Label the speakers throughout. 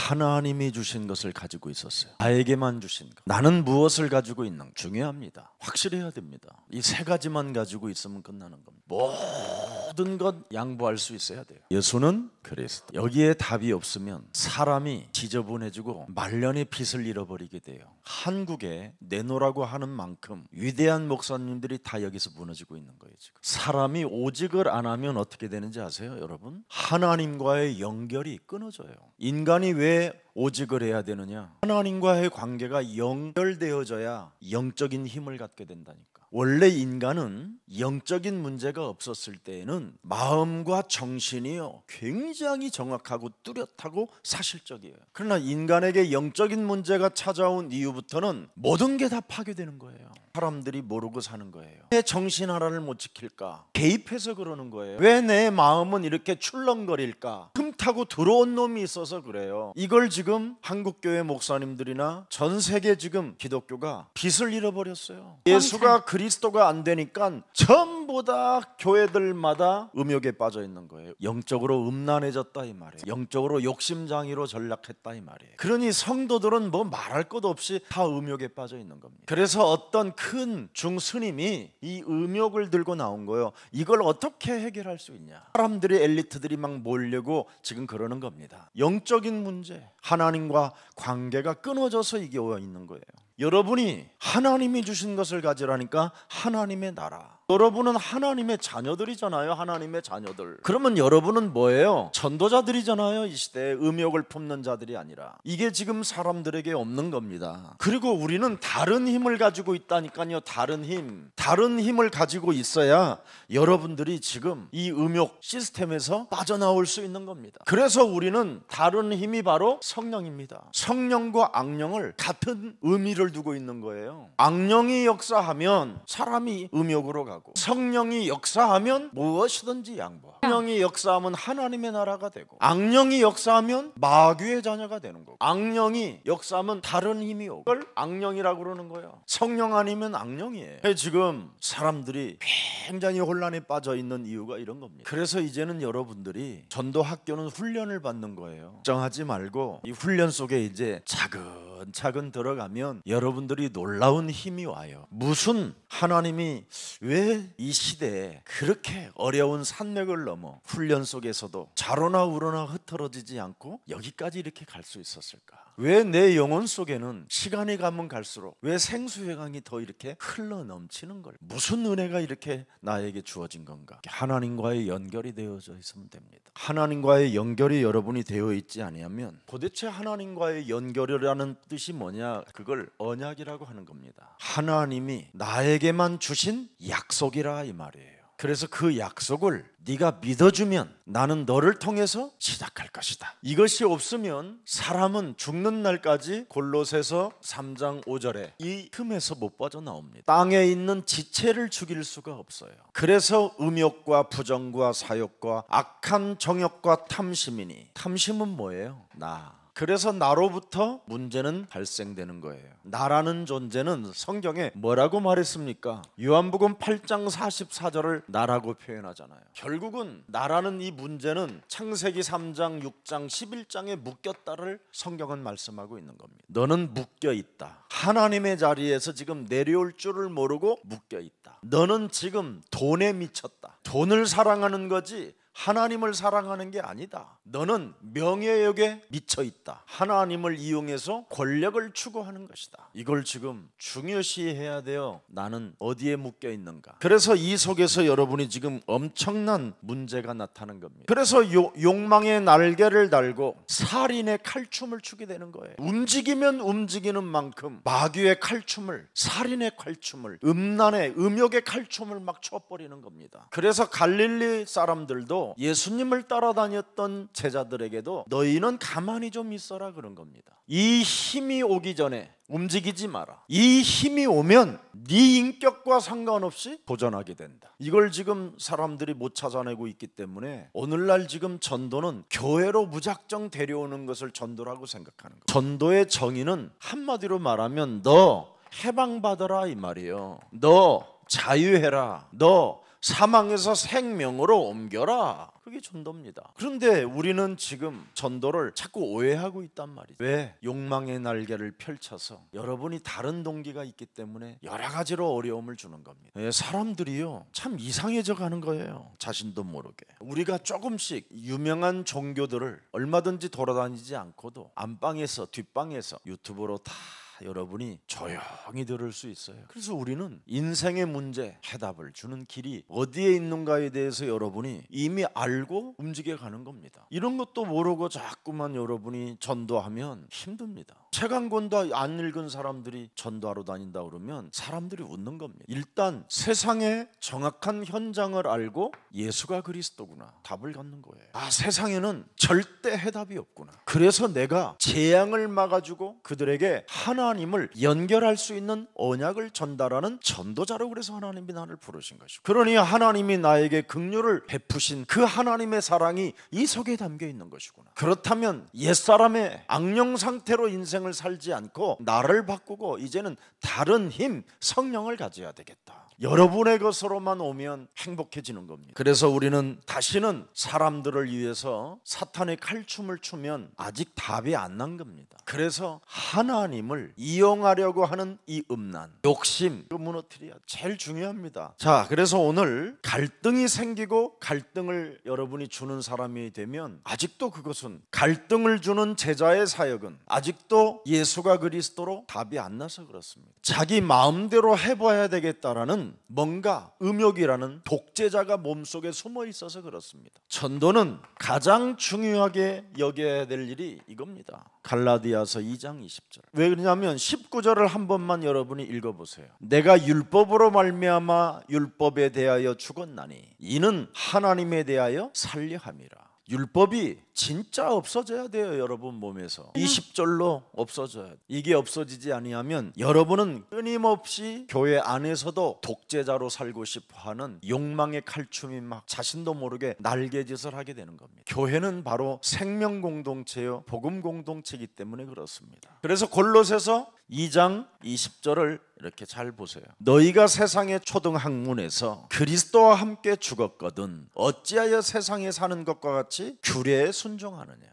Speaker 1: 하나님이 주신 것을 가지고 있었어요. 나에게만 주신 것. 나는 무엇을 가지고 있는 중요합니다. 확실해야 됩니다. 이 세 가지만 가지고 있으면 끝나는 겁니다. 모든 것 양보할 수 있어야 돼요. 예수는 그리스도. 여기에 답이 없으면 사람이 지저분해지고 말년의 빛을 잃어버리게 돼요. 한국에 내노라고 하는 만큼 위대한 목사님들이 다 여기서 무너지고 있는 거예요. 지금 사람이 오직을 안 하면 어떻게 되는지 아세요, 여러분? 하나님과의 연결이 끊어져요. 인간이 왜 오직을 해야 되느냐? 하나님과의 관계가 연결되어져야 영적인 힘을 갖게 된다니까. 원래 인간은 영적인 문제가 없었을 때에는 마음과 정신이요 굉장히 정확하고 뚜렷하고 사실적이에요. 그러나 인간에게 영적인 문제가 찾아온 이후부터는 모든 게 다 파괴되는 거예요. 사람들이 모르고 사는 거예요. 왜 정신 하나를 못 지킬까? 개입해서 그러는 거예요. 왜 내 마음은 이렇게 출렁거릴까? 틈타고 들어온 놈이 있어서 그래요. 이걸 지금 한국교회 목사님들이나 전 세계 지금 기독교가 빛을 잃어버렸어요. 예수가 그리스도가 안 되니까 전부 다 교회들마다 음욕에 빠져 있는 거예요. 영적으로 음란해졌다 이 말이에요. 영적으로 욕심장애로 전락했다 이 말이에요. 그러니 성도들은 뭐 말할 것 없이 다 음욕에 빠져 있는 겁니다. 그래서 어떤 큰 중스님이 이 음욕을 들고 나온 거예요. 이걸 어떻게 해결할 수 있냐? 사람들이 엘리트들이 막 몰려고 지금 그러는 겁니다. 영적인 문제, 하나님과 관계가 끊어져서 이게 와 있는 거예요. 여러분이 하나님이 주신 것을 가지라니까 하나님의 나라. 여러분은 하나님의 자녀들이잖아요. 하나님의 자녀들. 그러면 여러분은 뭐예요? 전도자들이잖아요. 이 시대에 음욕을 품는 자들이 아니라. 이게 지금 사람들에게 없는 겁니다. 그리고 우리는 다른 힘을 가지고 있다니까요. 다른 힘. 다른 힘을 가지고 있어야 여러분들이 지금 이 음욕 시스템에서 빠져나올 수 있는 겁니다. 그래서 우리는 다른 힘이 바로 성령입니다. 성령과 악령을 같은 의미를 두고 있는 거예요. 악령이 역사하면 사람이 음욕으로 가고, 성령이 역사하면 무엇이든지 양보하고, 성령이 역사하면 하나님의 나라가 되고, 악령이 역사하면 마귀의 자녀가 되는 거고, 악령이 역사하면 다른 힘이 오고, 그걸 악령이라고 그러는 거예요. 성령 아니면 악령이에요. 지금 사람들이 굉장히 혼란에 빠져 있는 이유가 이런 겁니다. 그래서 이제는 여러분들이 전도 학교는 훈련을 받는 거예요. 걱정하지 말고 이 훈련 속에 이제 차근차근 들어가면 여러분들이 놀라운 힘이 와요. 무슨 하나님이 왜 이 시대에 그렇게 어려운 산맥을 넘어 훈련 속에서도 자로나 우로나 흐트러지지 않고 여기까지 이렇게 갈 수 있었을까? 왜 내 영혼 속에는 시간이 가면 갈수록 왜 생수회강이 더 이렇게 흘러 넘치는 걸? 무슨 은혜가 이렇게 나에게 주어진 건가? 하나님과의 연결이 되어져 있으면 됩니다. 하나님과의 연결이 여러분이 되어 있지 아니하면 도대체 하나님과의 연결이라는 뜻이 뭐냐? 그걸 언약이라고 하는 겁니다. 하나님이 나에게만 주신 약속이라 이 말이에요. 그래서 그 약속을 네가 믿어주면 나는 너를 통해서 시작할 것이다. 이것이 없으면 사람은 죽는 날까지 골로새서 3장 5절에 이 틈에서 못 빠져나옵니다. 땅에 있는 지체를 죽일 수가 없어요. 그래서 음욕과 부정과 사욕과 악한 정욕과 탐심이니, 탐심은 뭐예요? 나. 그래서 나로부터 문제는 발생되는 거예요. 나라는 존재는 성경에 뭐라고 말했습니까? 요한복음 8장 44절을 나라고 표현하잖아요. 결국은 나라는 이 문제는 창세기 3장, 6장, 11장에 묶였다를 성경은 말씀하고 있는 겁니다. 너는 묶여있다. 하나님의 자리에서 지금 내려올 줄을 모르고 묶여있다. 너는 지금 돈에 미쳤다. 돈을 사랑하는 거지 하나님을 사랑하는 게 아니다. 너는 명예욕에 미쳐있다. 하나님을 이용해서 권력을 추구하는 것이다. 이걸 지금 중요시해야 돼요. 나는 어디에 묶여있는가. 그래서 이 속에서 여러분이 지금 엄청난 문제가 나타나는 겁니다. 그래서 욕망의 날개를 달고 살인의 칼춤을 추게 되는 거예요. 움직이면 움직이는 만큼 마귀의 칼춤을, 살인의 칼춤을, 음란의 음욕의 칼춤을 막 춰버리는 겁니다. 그래서 갈릴리 사람들도 예수님을 따라다녔던 제자들에게도 너희는 가만히 좀 있어라 그런 겁니다. 이 힘이 오기 전에 움직이지 마라. 이 힘이 오면 네 인격과 상관없이 도전하게 된다. 이걸 지금 사람들이 못 찾아내고 있기 때문에 오늘날 지금 전도는 교회로 무작정 데려오는 것을 전도라고 생각하는 거예요. 전도의 정의는 한마디로 말하면 너 해방받아라 이 말이에요. 너 자유해라. 너 사망에서 생명으로 옮겨라. 그게 전도입니다. 그런데 우리는 지금 전도를 자꾸 오해하고 있단 말이죠. 왜? 욕망의 날개를 펼쳐서 여러분이 다른 동기가 있기 때문에 여러 가지로 어려움을 주는 겁니다. 사람들이요 참 이상해져 가는 거예요. 자신도 모르게. 우리가 조금씩 유명한 종교들을 얼마든지 돌아다니지 않고도 안방에서 뒷방에서 유튜브로 다 여러분이 조용히 들을 수 있어요. 그래서 우리는 인생의 문제 해답을 주는 길이 어디에 있는가에 대해서 여러분이 이미 알고 움직여 가는 겁니다. 이런 것도 모르고 자꾸만 여러분이 전도하면 힘듭니다. 책 한 권도 안 읽은 사람들이 전도하러 다닌다 그러면 사람들이 웃는 겁니다. 일단 세상의 정확한 현장을 알고 예수가 그리스도구나 답을 갖는 거예요. 아, 세상에는 절대 해답이 없구나. 그래서 내가 재앙을 막아주고 그들에게 하나님을 연결할 수 있는 언약을 전달하는 전도자로 그래서 하나님이 나를 부르신 것이고, 그러니 하나님이 나에게 긍휼을 베푸신 그 하나님의 사랑이 이 속에 담겨 있는 것이구나. 그렇다면 옛사람의 악령 상태로 인생을 살지 않고 나를 바꾸고 이제는 다른 힘, 성령을 가져야 되겠다. 여러분의 것으로만 오면 행복해지는 겁니다. 그래서 우리는 다시는 사람들을 위해서 사탄의 칼춤을 추면 아직 답이 안 난 겁니다. 그래서 하나님을 이용하려고 하는 이 음란, 욕심, 그 무너뜨려야 제일 중요합니다. 자, 그래서 오늘 갈등이 생기고 갈등을 여러분이 주는 사람이 되면 아직도 그것은 갈등을 주는 제자의 사역은 아직도 예수가 그리스도로 답이 안 나서 그렇습니다. 자기 마음대로 해봐야 되겠다라는 뭔가 음욕이라는 독재자가 몸속에 숨어 있어서 그렇습니다. 전도는 가장 중요하게 여겨야 될 일이 이겁니다. 갈라디아서 2장 20절. 왜 그러냐면 19절을 한 번만 여러분이 읽어보세요. 내가 율법으로 말미암아 율법에 대하여 죽었나니 이는 하나님에 대하여 살려 함이라. 율법이 진짜 없어져야 돼요. 여러분 몸에서 20절로 없어져야 돼요. 이게 없어지지 아니하면 여러분은 끊임없이 교회 안에서도 독재자로 살고 싶어하는 욕망의 칼춤이 막 자신도 모르게 날개짓을 하게 되는 겁니다. 교회는 바로 생명 공동체요 복음 공동체이기 때문에 그렇습니다. 그래서 골로새서 2장 20절을 이렇게 잘 보세요. 너희가 세상의 초등학문에서 그리스도와 함께 죽었거든 어찌하여 세상에 사는 것과 같이 규례에 순종하느냐.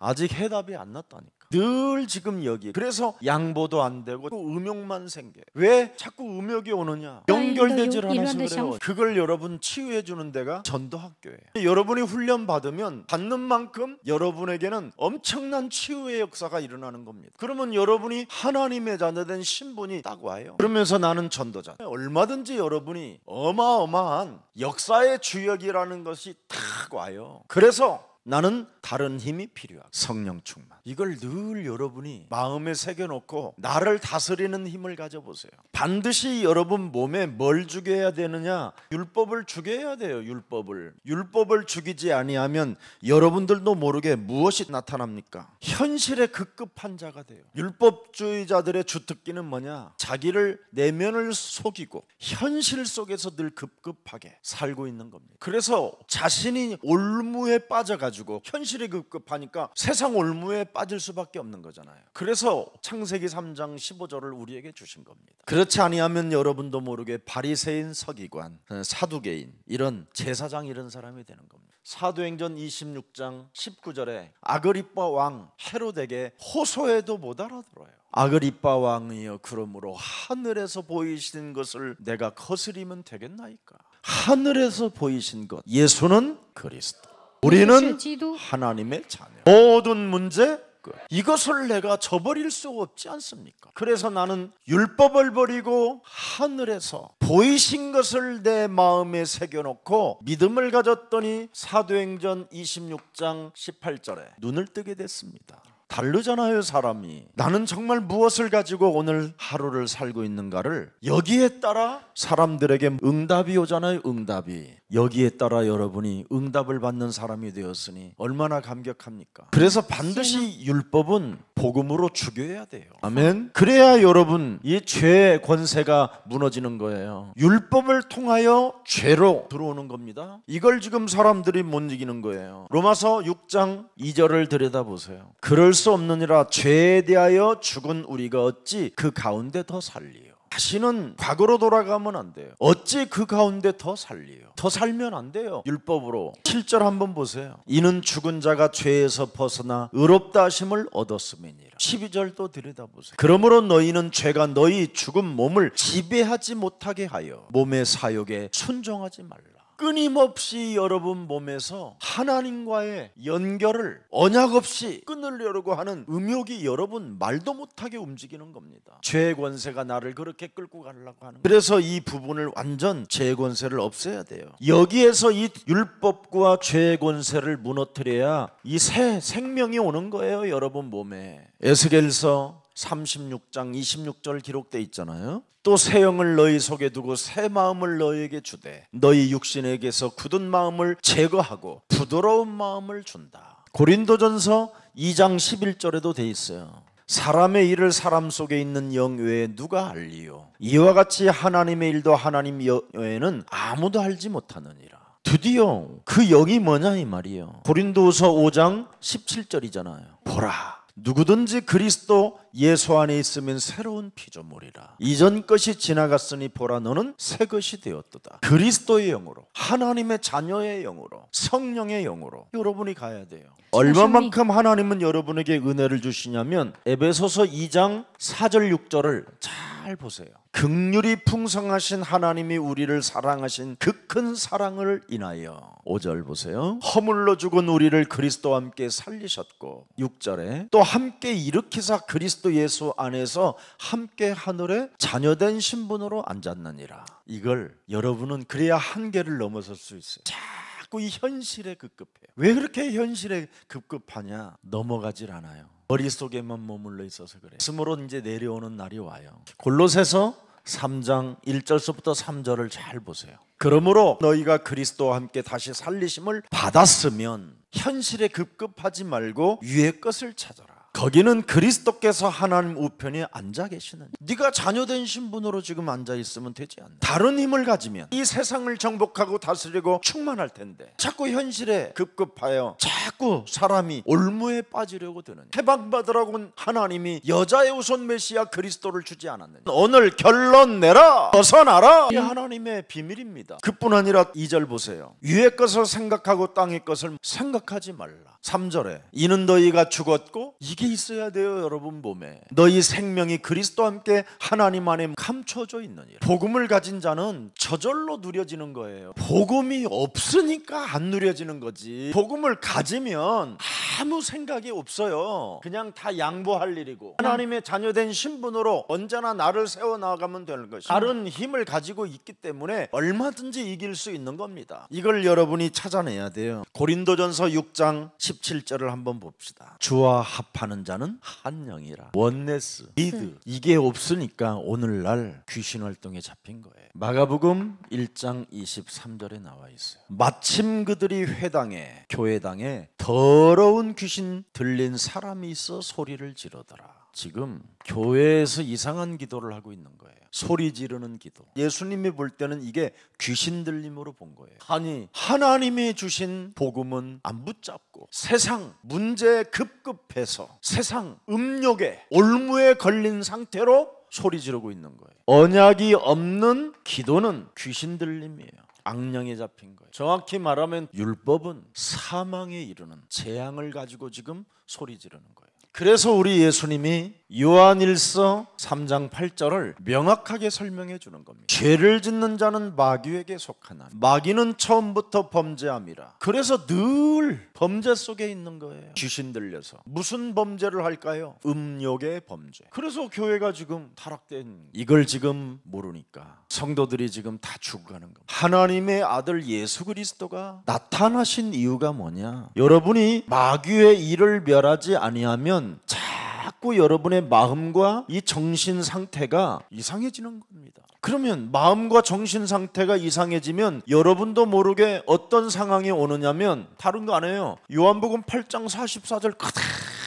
Speaker 1: 아직 해답이 안 났다니까. 늘 지금 여기. 그래서 양보도 안 되고 또 음욕만 생겨. 왜 자꾸 음욕이 오느냐? 연결되질 않아서 그래요. 그걸 여러분 치유해 주는 데가 전도학교예요. 여러분이 훈련 받으면 받는 만큼 여러분에게는 엄청난 치유의 역사가 일어나는 겁니다. 그러면 여러분이 하나님의 자녀된 신분이 딱 와요. 그러면서 나는 전도자. 얼마든지 여러분이 어마어마한 역사의 주역이라는 것이 딱 와요. 그래서 나는 다른 힘이 필요하고 성령 충만. 이걸 늘 여러분이 마음에 새겨놓고 나를 다스리는 힘을 가져보세요. 반드시 여러분 몸에 뭘 죽여야 되느냐? 율법을 죽여야 돼요. 율법을 죽이지 아니하면 여러분들도 모르게 무엇이 나타납니까? 현실의 급급한 자가 돼요. 율법주의자들의 주특기는 뭐냐? 자기를 내면을 속이고 현실 속에서 늘 급급하게 살고 있는 겁니다. 그래서 자신이 올무에 빠져가지고 현실이 급급하니까 세상 올무에 빠질 수밖에 없는 거잖아요. 그래서 창세기 3장 15절을 우리에게 주신 겁니다. 그렇지 아니하면 여러분도 모르게 바리새인, 서기관, 사두개인 이런 제사장 이런 사람이 되는 겁니다. 사도행전 26장 19절에 아그리빠 왕 헤롯에게 호소해도 못 알아들어요. 아그리빠 왕이여 그러므로 하늘에서 보이신 것을 내가 거스리면 되겠나이까. 하늘에서 보이신 것 예수는 그리스도, 우리는 하나님의 자녀. 모든 문제 끝. 이것을 내가 저버릴 수 없지 않습니까? 그래서 나는 율법을 버리고 하늘에서 보이신 것을 내 마음에 새겨놓고 믿음을 가졌더니 사도행전 26장 18절에 눈을 뜨게 됐습니다. 다르잖아요. 사람이. 나는 정말 무엇을 가지고 오늘 하루를 살고 있는가를 여기에 따라 사람들에게 응답이 오잖아요. 응답이. 여기에 따라 여러분이 응답을 받는 사람이 되었으니 얼마나 감격합니까? 그래서 반드시 율법은 복음으로 죽여야 돼요. 아멘. 그래야 여러분 이 죄의 권세가 무너지는 거예요. 율법을 통하여 죄로 들어오는 겁니다. 이걸 지금 사람들이 못 이기는 거예요. 로마서 6장 2절을 들여다보세요. 그럴 수 없느니라 죄에 대하여 죽은 우리가 어찌 그 가운데 더 살리요. 다시는 과거로 돌아가면 안 돼요. 어찌 그 가운데 더 살리요? 더 살면 안 돼요. 율법으로 7절 한번 보세요. 이는 죽은 자가 죄에서 벗어나 의롭다 하심을 얻었음이니라. 12절도 들여다보세요. 그러므로 너희는 죄가 너희 죽은 몸을 지배하지 못하게 하여 몸의 사욕에 순종하지 말라. 끊임없이 여러분 몸에서 하나님과의 연결을 언약 없이 끊으려고 하는 음욕이 여러분 말도 못하게 움직이는 겁니다. 죄의 권세가 나를 그렇게 끌고 가려고 하는 거예요. 그래서 이 부분을 완전 죄의 권세를 없애야 돼요. 여기에서 이 율법과 죄의 권세를 무너뜨려야 이 새 생명이 오는 거예요. 여러분 몸에. 에스겔서 36장 26절 기록되어 있잖아요. 또 새 영을 너희 속에 두고 새 마음을 너희에게 주되 너희 육신에게서 굳은 마음을 제거하고 부드러운 마음을 준다. 고린도전서 2장 11절에도 돼 있어요. 사람의 일을 사람 속에 있는 영 외에 누가 알리요? 이와 같이 하나님의 일도 하나님 외에는 아무도 알지 못하느니라. 드디어 그 영이 뭐냐 이 말이에요. 고린도후서 5장 17절이잖아요. 보라, 누구든지 그리스도 예수 안에 있으면 새로운 피조물이라. 이전 것이 지나갔으니 보라, 너는 새 것이 되었도다. 그리스도의 영으로, 하나님의 자녀의 영으로, 성령의 영으로 여러분이 가야 돼요. 얼마만큼 하나님은 여러분에게 은혜를 주시냐면 에베소서 2장 4절 6절을 잘 보세요. 긍휼이 풍성하신 하나님이 우리를 사랑하신 그 큰 사랑을 인하여 5절 보세요. 허물로 죽은 우리를 그리스도와 함께 살리셨고 6절에 또 함께 일으키사 그리스도 예수 안에서 함께 하늘에 자녀된 신분으로 앉았느니라. 이걸 여러분은 그래야 한계를 넘어설 수 있어요. 자꾸 이 현실에 급급해요. 왜 그렇게 현실에 급급하냐? 넘어가질 않아요. 머릿속에만 머물러 있어서 그래요. 스스로 이제 내려오는 날이 와요. 골로새서 3장 1절서부터 3절을 잘 보세요. 그러므로 너희가 그리스도와 함께 다시 살리심을 받았으면 현실에 급급하지 말고 위의 것을 찾아라. 거기는 그리스도께서 하나님 우편에 앉아 계시는, 네가 자녀된 신분으로 지금 앉아 있으면 되지 않나. 다른 힘을 가지면 이 세상을 정복하고 다스리고 충만할 텐데 자꾸 현실에 급급하여 자꾸 사람이 올무에 빠지려고 드는, 해방받으라고 하나님이 여자의 우선 메시아 그리스도를 주지 않았느냐. 오늘 결론 내라, 벗어나라. 이 하나님의 비밀입니다. 그뿐 아니라 2절 보세요. 위의 것을 생각하고 땅의 것을 생각하지 말라. 3절에 이는 너희가 죽었고, 이게 있어야 돼요. 여러분 몸에 너희 생명이 그리스도와 함께 하나님 안에 감춰져 있느니라. 복음을 가진 자는 저절로 누려지는 거예요. 복음이 없으니까 안 누려지는 거지. 복음을 가지면 아무 생각이 없어요. 그냥 다 양보할 일이고 하나님의 자녀된 신분으로 언제나 나를 세워나가면 되는 것이, 다른 힘을 가지고 있기 때문에 얼마든지 이길 수 있는 겁니다. 이걸 여러분이 찾아내야 돼요. 고린도전서 6장 17절을 한번 봅시다. 주와 합하는 자는 한 영이라. 원네스, 리드, 이게 없으니까 오늘날 귀신 활동에 잡힌 거예요. 마가복음 1장 23절에 나와 있어요. 마침 그들이 회당에, 교회당에 더러운 귀신 들린 사람이 있어 소리를 지르더라. 지금 교회에서 이상한 기도를 하고 있는 거예요. 소리 지르는 기도. 예수님이 볼 때는 이게 귀신 들림으로 본 거예요. 아니, 하나님이 주신 복음은 안 붙잡고 세상 문제에 급급해서 세상 음욕에 올무에 걸린 상태로 소리 지르고 있는 거예요. 언약이 없는 기도는 귀신 들림이에요. 악령에 잡힌 거예요. 정확히 말하면 율법은 사망에 이르는 재앙을 가지고 지금 소리 지르는 거예요. 그래서 우리 예수님이 요한일서 3장 8절을 명확하게 설명해 주는 겁니다. 죄를 짓는 자는 마귀에게 속하나 마귀는 처음부터 범죄함이라. 그래서 늘 범죄 속에 있는 거예요. 귀신 들려서 무슨 범죄를 할까요? 음욕의 범죄. 그래서 교회가 지금 타락된, 이걸 지금 모르니까 성도들이 지금 다 죽어가는 겁니다. 하나님의 아들 예수 그리스도가 나타나신 이유가 뭐냐? 여러분이 마귀의 일을 멸하지 아니하면 자꾸 여러분의 마음과 이 정신 상태가 이상해지는 겁니다. 그러면 마음과 정신 상태가 이상해지면 여러분도 모르게 어떤 상황이 오느냐면 다른 거 아니에요. 요한복음 8장 44절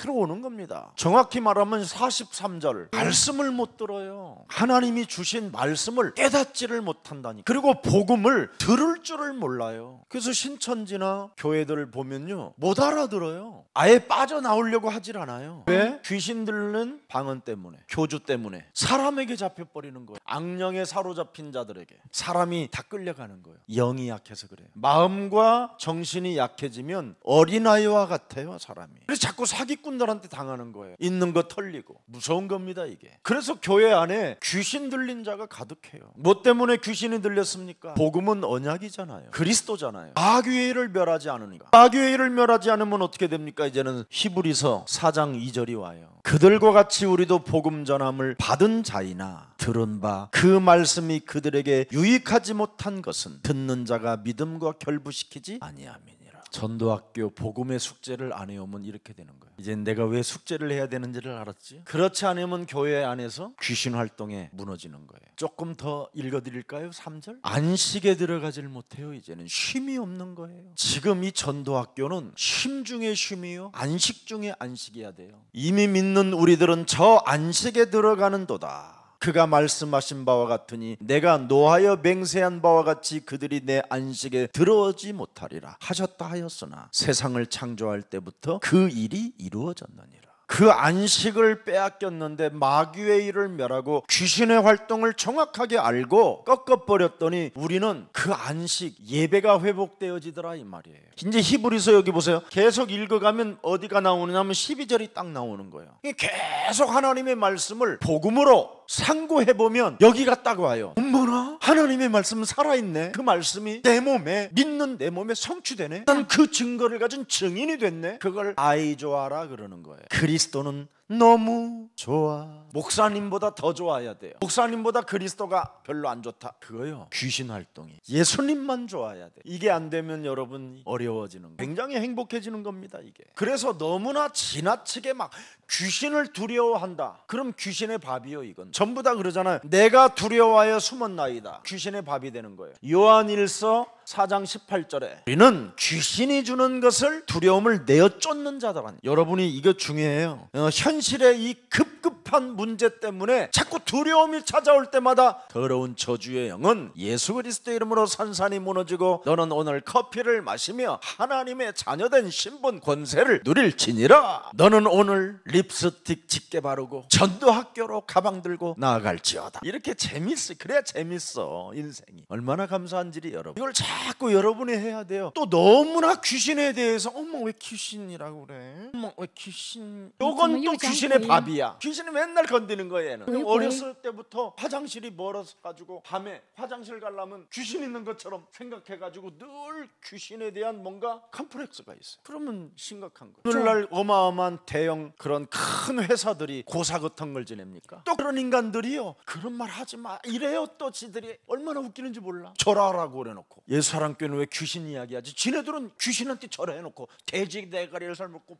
Speaker 1: 들어오는 겁니다. 정확히 말하면 43절 말씀을 못 들어요. 하나님이 주신 말씀을 깨닫지를 못한다니. 그리고 복음을 들을 줄을 몰라요. 그래서 신천지나 교회들 보면요 못 알아들어요. 아예 빠져나오려고 하질 않아요. 왜? 귀신 들는 방언 때문에, 교주 때문에 사람에게 잡혀버리는 거예요. 악령에 사로잡힌 자들에게 사람이 다 끌려가는 거예요. 영이 약해서 그래요. 마음과 정신이 약해지면 어린아이와 같아요 사람이. 그래서 자꾸 사기꾼들한테 당하는 거예요. 있는 거 털리고. 무서운 겁니다 이게. 그래서 교회 안에 귀신 들린 자가 가득해요. 뭐 때문에 귀신이 들렸습니까? 복음은 언약이잖아요. 그리스도잖아요. 마귀를 멸하지 않으니까. 마귀를 멸하지 않으면 어떻게 됩니까? 이제는 히브리서 4장 2절이 와요. 그들과 같이 우리도 복음 전함을 받은 자이나 들은 바 그 말씀이 그들에게 유익하지 못한 것은 듣는 자가 믿음과 결부시키지 아니함이니라. 전도학교 복음의 숙제를 안 해오면 이렇게 되는 거예요. 이제 내가 왜 숙제를 해야 되는지를 알았지? 그렇지 않으면 교회 안에서 귀신 활동에 무너지는 거예요. 조금 더 읽어드릴까요? 3절. 안식에 들어가질 못해요. 이제는 쉼이 없는 거예요. 지금 이 전도학교는 쉼 중에 쉼이요 안식 중에 안식이어야 돼요. 이미 믿는 우리들은 저 안식에 들어가는도다. 그가 말씀하신 바와 같으니 내가 노하여 맹세한 바와 같이 그들이 내 안식에 들어오지 못하리라 하셨다 하였으나 세상을 창조할 때부터 그 일이 이루어졌느니라. 그 안식을 빼앗겼는데 마귀의 일을 멸하고 귀신의 활동을 정확하게 알고 꺾어버렸더니 우리는 그 안식 예배가 회복되어지더라 이 말이에요. 이제 히브리서 여기 보세요. 계속 읽어가면 어디가 나오느냐면 12절이 딱 나오는 거예요. 계속 하나님의 말씀을 복음으로 상고해보면 여기가 딱 와요. 어머나 하나님의 말씀은 살아있네. 그 말씀이 내 몸에 믿는 내 몸에 성취되네. 난 그 증거를 가진 증인이 됐네. 그걸 아이 좋아라 그러는 거예요. 그리스도는 너무 좋아. 목사님보다 더 좋아야 돼요. 목사님보다 그리스도가 별로 안 좋다. 그거요 귀신 활동이. 예수님만 좋아야 돼. 이게 안 되면 여러분 어려워지는 거예요. 굉장히 행복해지는 겁니다 이게. 그래서 너무나 지나치게 막 귀신을 두려워한다. 그럼 귀신의 밥이요 이건. 전부 다 그러잖아요. 내가 두려워하여 숨었나이다. 귀신의 밥이 되는 거예요. 요한일서 4장 18절에 우리는 귀신이 주는 것을 두려움을 내어 쫓는 자들은. 여러분이 이거 중요해요. 현실의 이 급급한 문제 때문에 자꾸 두려움이 찾아올 때마다 더러운 저주의 영은 예수 그리스도의 이름으로 산산이 무너지고 너는 오늘 커피를 마시며 하나님의 자녀된 신분 권세를 누릴지니라. 너는 오늘 립스틱 짙게 바르고 전도학교로 가방 들고 나아갈지어다. 이렇게 재밌어. 그래야 재밌어 인생이. 얼마나 감사한지 여러분. 이걸 자꾸 여러분이 해야 돼요. 또 너무나 귀신에 대해서 어머 왜 귀신이라고 그래? 어머 왜 귀신? 요건 또 귀신의 밥이야. 귀신이 맨날 건드는 거예요 얘는. 어렸을 때부터 화장실이 멀어서 가지고 밤에 화장실 가려면 귀신 있는 것처럼 생각해가지고 늘 귀신에 대한 뭔가 컴플렉스가 있어요. 그러면 심각한 거예요. 오늘날 어마어마한 대형 그런 큰 회사들이 고사같은 걸 지냅니까? 또 그런 인간들이요 그런 말 하지 마 이래요. 또 지들이 얼마나 웃기는지 몰라. 절하라고 그래놓고. 예수사랑교회는 왜 귀신 이야기하지? 지네들은 귀신한테 절해놓고 돼지 대가리를 삶고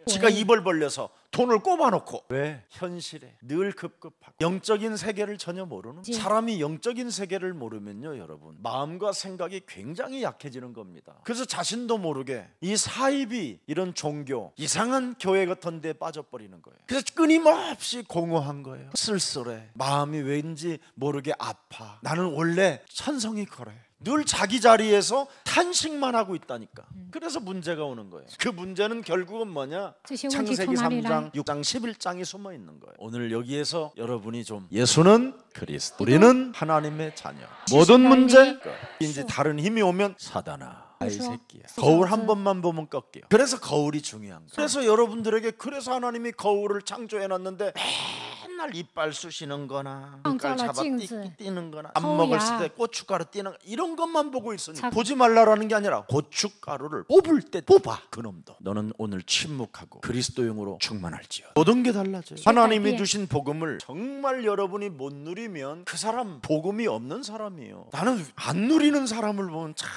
Speaker 1: 지가 입을 벌려서 돈을 꼽아놓고. 왜? 현실에 늘 급급하고 영적인 세계를 전혀 모르는. 사람이 영적인 세계를 모르면요 여러분 마음과 생각이 굉장히 약해지는 겁니다. 그래서 자신도 모르게 이 사이비 이런 종교 이상한 교회 같은 데 빠져버리는 거예요. 그래서 끊임없이 공허한 거예요. 쓸쓸해. 마음이 왠지 모르게 아파. 나는 원래 천성이 그래. 늘 자기 자리에서 탄식만 하고 있다니까. 그래서 문제가 오는 거예요. 그 문제는 결국은 뭐냐? 창세기 3장 6장 11장이 숨어 있는 거예요. 오늘 여기에서 여러분이 좀 예수는 그리스도 우리는 하나님의 자녀. 모든 문제 이제 다른 힘이 오면 사단아 아이 새끼야 거울 한 번만 보면 꺾여. 그래서 거울이 중요한 거예요. 그래서 여러분들에게 그래서 하나님이 거울을 창조해놨는데 맨날 이빨 쑤시는 거나 눈깔 잡아 뛰는 거나 안 먹었을 때 고춧가루 뛰는 거 이런 것만 보고 있으니 보지 말라라는 게 아니라 고춧가루를 뽑을 때 뽑아. 그놈도 너는 오늘 침묵하고 그리스도용으로 충만할지어다. 모든 게 달라져요. 하나님이 주신 복음을 정말 여러분이 못 누리면 그 사람 복음이 없는 사람이에요. 나는 안 누리는 사람을 보면 참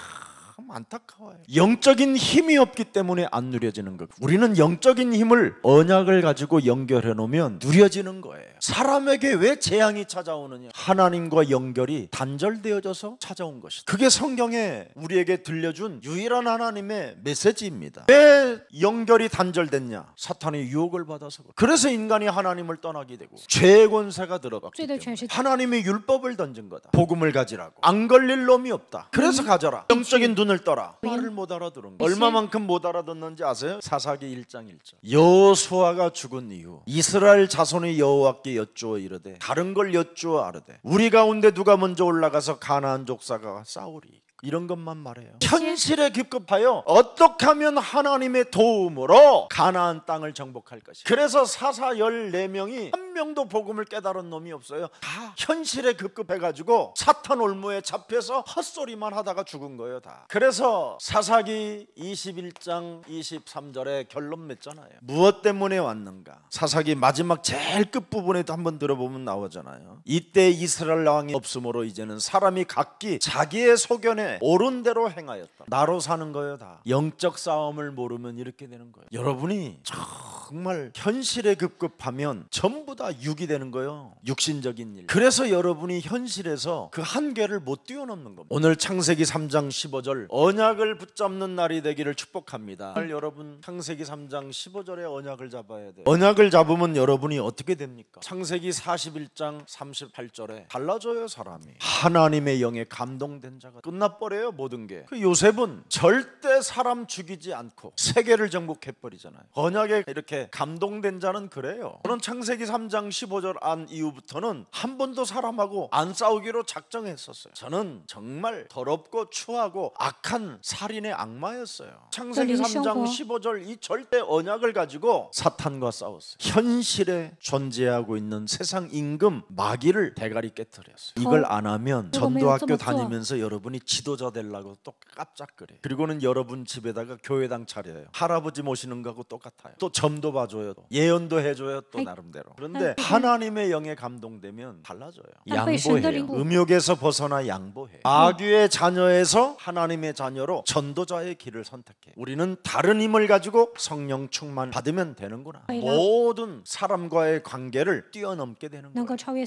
Speaker 1: 생각하면 안타까워요. 영적인 힘이 없기 때문에 안 누려지는 것. 우리는 영적인 힘을 언약을 가지고 연결해 놓으면 누려지는 거예요. 사람에게 왜 재앙이 찾아오느냐? 하나님과 연결이 단절되어져서 찾아온 것이다. 그게 성경에 우리에게 들려준 유일한 하나님의 메시지입니다. 왜 연결이 단절됐냐? 사탄의 유혹을 받아서. 그래서 인간이 하나님을 떠나게 되고 죄의 권세가 들어갔기 때문에 하나님의 율법을 던진 거다. 복음을 가지라고. 안 걸릴 놈이 없다. 그래서 가져라. 영적인 눈을 떠라. 말을 못 알아들은 거예요. 얼마만큼 못 알아듣는지 아세요? 사사기 1장 1절. 여호수아가 죽은 이후 이스라엘 자손이 여호와께 여쭈어 이르되 다른 걸 여쭈어 아르되 우리 가운데 누가 먼저 올라가서 가나안 족사가 싸우리. 이런 것만 말해요. 현실에 급급하여 어떻게 하면 하나님의 도움으로 가나안 땅을 정복할 것이. 그래서 사사 14명이 한 명도 복음을 깨달은 놈이 없어요. 다 현실에 급급해가지고 사탄 올무에 잡혀서 헛소리만 하다가 죽은 거예요. 다. 그래서 사사기 21장 23절에 결론 맺잖아요. 무엇 때문에 왔는가? 사사기 마지막 제일 끝부분에도 한번 들어보면 나오잖아요. 이때 이스라엘 왕이 없으므로 이제는 사람이 각기 자기의 소견에 옳은 대로 행하였다. 나로 사는 거예요. 다. 영적 싸움을 모르면 이렇게 되는 거예요. 여러분이 정말 현실에 급급하면 전부 다 육이 되는 거예요. 육신적인 일. 그래서 여러분이 현실에서 그 한계를 못 뛰어넘는 겁니다. 오늘 창세기 3장 15절 언약을 붙잡는 날이 되기를 축복합니다. 오늘 여러분 창세기 3장 15절에 언약을 잡아야 돼요. 언약을 잡으면 여러분이 어떻게 됩니까? 창세기 41장 38절에 달라져요. 사람이 하나님의 영에 감동된 자가 끝나버려요. 모든 게. 그 요셉은 절대 사람 죽이지 않고 세계를 정복해버리잖아요. 언약에 이렇게 감동된 자는 그래요. 저는 창세기 3장 15절 안 이후부터는 한 번도 사람하고 안 싸우기로 작정했었어요. 저는 정말 더럽고 추하고 악한 살인의 악마였어요. 창세기 3장 15절 이 절대 언약을 가지고 사탄과 싸웠어요. 현실에 존재하고 있는 세상 임금 마귀를 대가리 깨뜨렸어요. 이걸 안 하면 전도학교 다니면서 여러분이 지도자 되려고 또 깜짝거려요. 그리고는 여러분 집에다가 교회당 차려요. 할아버지 모시는 거하고 똑같아요. 또 점도 봐줘요. 예언도 해줘요. 또 나름대로. 그런데 하나님의 영에 감동되면 달라져요. 양보해요. 음욕에서 벗어나 양보해요. 마귀의 자녀에서 하나님의 자녀로 전도자의 길을 선택해. 우리는 다른 힘을 가지고 성령 충만 받으면 되는구나. 모든 사람과의 관계를 뛰어넘게 되는 거예요.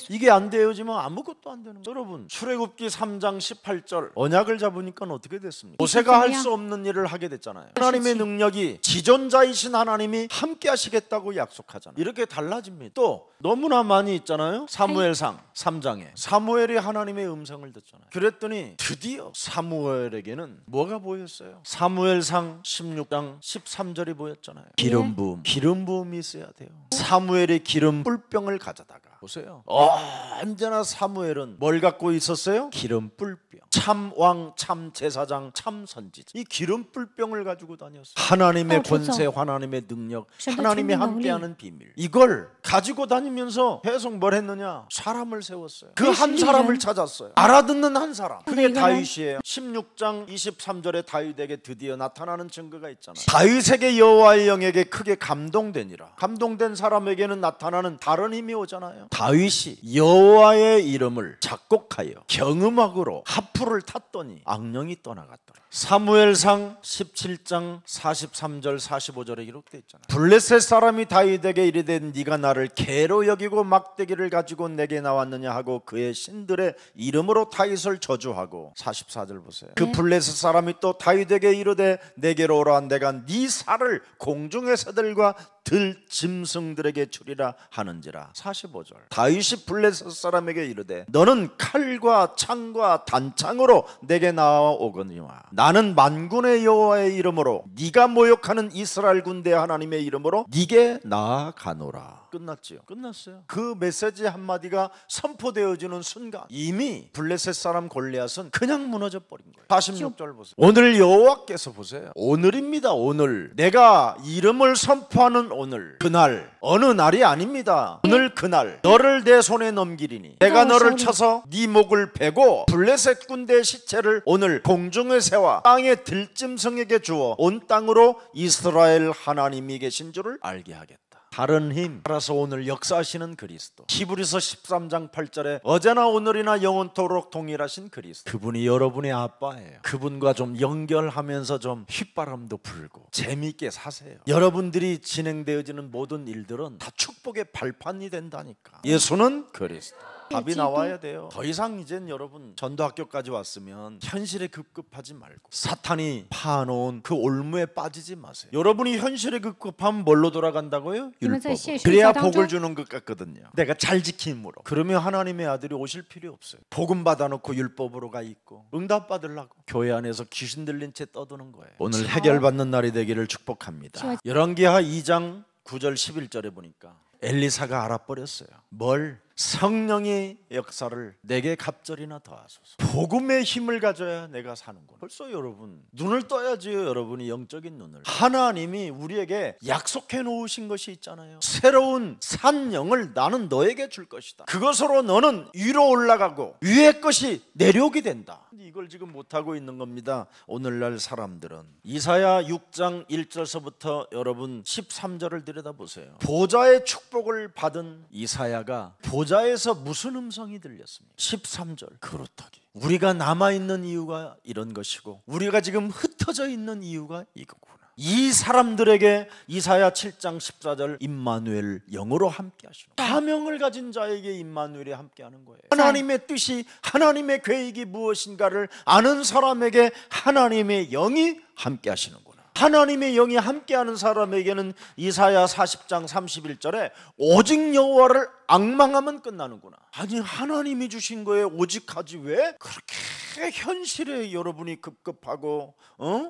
Speaker 1: 이게 안 되어지면 아무것도 안 되는 거예요. 여러분 출애굽기 3장 18절 언약을 잡으니까 어떻게 됐습니까? 모세가 할 수 없는 일을 하게 됐잖아요. 하나님의 능력이 지존자이신 하나님이 함께 하시겠다고 약속하잖아요. 이렇게 달라집니다. 또 너무나 많이 있잖아요. 사무엘상 3장에 사무엘이 하나님의 음성을 듣잖아요. 그랬더니 드디어 사무엘에게는 뭐가 보였어요? 사무엘상 16장 13절이 보였잖아요. 기름 부음. 기름 부음이 있어야 돼요. 사무엘이 기름 뿔병을 가져다가 보세요. 언제나 사무엘은 뭘 갖고 있었어요? 기름 뿔병. 참 왕, 참 제사장, 참 선지자. 이 기름 뿔병을 가지고 다녔어요. 하나님의 권세, 하나님의 능력, 하나님이 함께하는 비밀. 이걸 가지고 다니면서 계속 뭘 했느냐? 사람을 세웠어요. 그 한 사람을 찾았어요. 알아듣는 한 사람. 그게 다윗이에요. 16장 23절에 다윗에게 드디어 나타나는 증거가 있잖아요. 다윗에게 여호와의 영에게 크게 감동되니라. 감동된 사람에게는 나타나는 다른 힘이 오잖아요. 다윗이 여호와의 이름을 작곡하여 경음악으로 하프를 탔더니 악령이 떠나갔더라. 사무엘상 17장 43절 45절에 기록되어 있잖아요. 블레셋 사람이 다윗에게 이르되 네가 나를 개로 여기고 막대기를 가지고 내게 나왔느냐 하고 그의 신들의 이름으로 다윗을 저주하고 44절 보세요. 그 블레셋 사람이 또 다윗에게 이르되 내게로 오라 내가 네 살을 공중의 새들과 들 짐승들에게 주리라 하는지라. 45절 다윗이 블레셋 사람에게 이르되 너는 칼과 창과 단창으로 내게 나아오거니와 나는 만군의 여호와의 이름으로 네가 모욕하는 이스라엘 군대 하나님의 이름으로 네게 나아가노라. 끝났지요. 끝났어요. 그 메시지 한마디가 선포되어지는 순간 이미 블레셋 사람 골리앗은 그냥 무너져 버린 거예요. 46절 보세요. 오늘 여호와께서 보세요. 오늘입니다. 오늘 내가 이름을 선포하는 오늘 그날 어느 날이 아닙니다. 오늘 그날 너를 내 손에 넘기리니 내가 너를 쳐서 네 목을 베고 블레셋 군대의 시체를 오늘 공중의 새와 땅의 들짐승에게 주어 온 땅으로 이스라엘 하나님이 계신 줄을 알게 하겠다. 다른 힘 따라서 오늘 역사하시는 그리스도. 히브리서 13장 8절에 어제나 오늘이나 영원토록 동일하신 그리스도. 그분이 여러분의 아빠예요. 그분과 좀 연결하면서 좀 휘바람도 불고 재미있게 사세요. 여러분들이 진행되어지는 모든 일들은 다 축복의 발판이 된다니까. 예수는 그리스도. 답이 나와야 돼요. 더 이상 이젠 여러분 전도학교까지 왔으면 현실에 급급하지 말고 사탄이 파놓은 그 올무에 빠지지 마세요. 여러분이 현실에 급급하면 뭘로 돌아간다고요? 율법으로. 그래야 복을 주는 것 같거든요. 내가 잘 지킴으로. 그러면 하나님의 아들이 오실 필요 없어요. 복음 받아놓고 율법으로 가 있고 응답 받으려고 교회 안에서 귀신 들린 채 떠드는 거예요. 오늘 해결받는 날이 되기를 축복합니다. 열왕기하 2장 9절 11절에 보니까 엘리사가 알아버렸어요. 뭘? 성령의 역사를 내게 갑절이나 더하소서. 복음의 힘을 가져야 내가 사는구나. 벌써 여러분 눈을 떠야지요. 여러분이 영적인 눈을. 하나님이 우리에게 약속해 놓으신 것이 있잖아요. 새로운 산영을 나는 너에게 줄 것이다. 그것으로 너는 위로 올라가고 위의 것이 내려오게 된다. 이걸 지금 못하고 있는 겁니다. 오늘날 사람들은. 이사야 6장 1절서부터 여러분 13절을 들여다보세요. 보좌의 축복을 받은 이사야가 보좌에서 무슨 음성이 들렸습니까? 13절. 그렇다기 우리가 남아있는 이유가 이런 것이고 우리가 지금 흩어져 있는 이유가 이거구나. 이 사람들에게 이사야 7장 14절 임마누엘 영으로 함께 하시는 거예요. 사명을 가진 자에게 임마누엘이 함께 하는 거예요. 하나님의 뜻이 하나님의 계획이 무엇인가를 아는 사람에게 하나님의 영이 함께 하시는 거예요. 하나님의 영이 함께하는 사람에게는 이사야 40장 31절에 오직 여호와를 앙망하면 끝나는구나. 아니 하나님이 주신 거에 오직 하지 왜 그렇게 현실에 여러분이 급급하고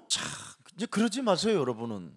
Speaker 1: 참 이제 그러지 마세요. 여러분은